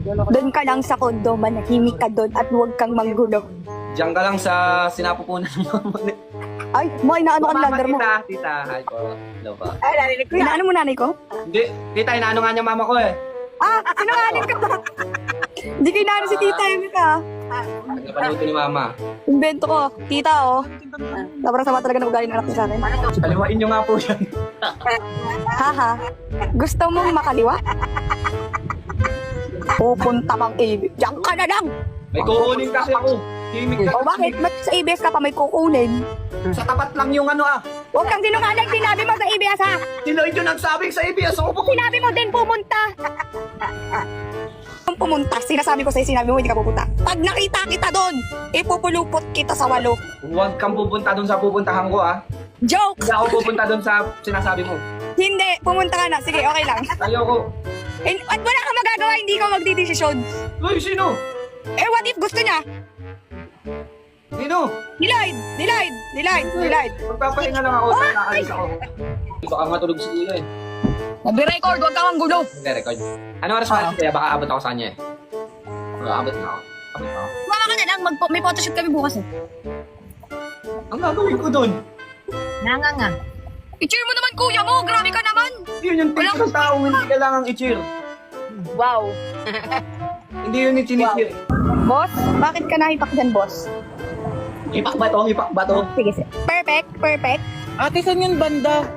Doon ka lang sa kondo, manahimik ka doon at huwag kang manggulo. Diyan ka lang sa sinapupunan ng mama. Ay, may naano ka ng lander mo. Tita, hi po. Hello po. Ay, narinig ko. Inaano mo nanay ko? Hindi, tita, inaano nga niya mama ko eh. Ah, sinungaling ka ba? Hindi ko inaano si tita, Emi ka. Napanood ko ni mama. Invento ko. Tita, oh. Sobrang sama talaga ng ugali ng anak ko sa akin. Kaliwain niyo nga po yan. Haha. Gusto mong makaliwa? Pupunta kang ABS. Diyan ka na lang! May kukunin kasi ako. Himik ka. O bakit? Ba't sa ABS ka pa may kukunin? Sa tapat lang yung ano ah. Huwag kang sinungaling. Sinabi mo sa ABS, ha? Si Lloyd yung nagsabing sa ABS. Ako po. Sinabi mo din pumunta. Kung pumunta, sinasabi ko sa'yo, sinabi mo hindi ka pupunta. Pag nakita kita doon, ipupulupot kita sa walo. Huwag kang pupunta dun sa pupuntahan ko ah. Joke! Hindi ako pupunta dun sa sinasabi mo. Hindi, pumunta ka na. Sige, okay lang. Ayoko. At wala kang magagawa, hindi ka magdidesisyon. Uy, sino? Eh, what if gusto niya? Sino? Nilaid. Magpapahinga lang ako. Nakakalis ako. Baka matulog si Kuya eh. Nag-record, huwag kang gulo. Nagre-record. Ano oras pa kaya? Baka abot ako sa kanya eh. Abot na ako. Abot na ako. Mama ka na lang, may photoshoot kami bukas eh. Ang gagawin ko dun? Nga. I-cheer mo naman kuya mo, grabe ka naman. Yun yung picture ng taong hindi kailangang i-cheer. Wow. Hindi yun yung chinicheer. Boss, bakit ka nahipak dyan, boss? Hipak ba to? Hipak ba to? Sige. Perfect. Ate, saan yung banda?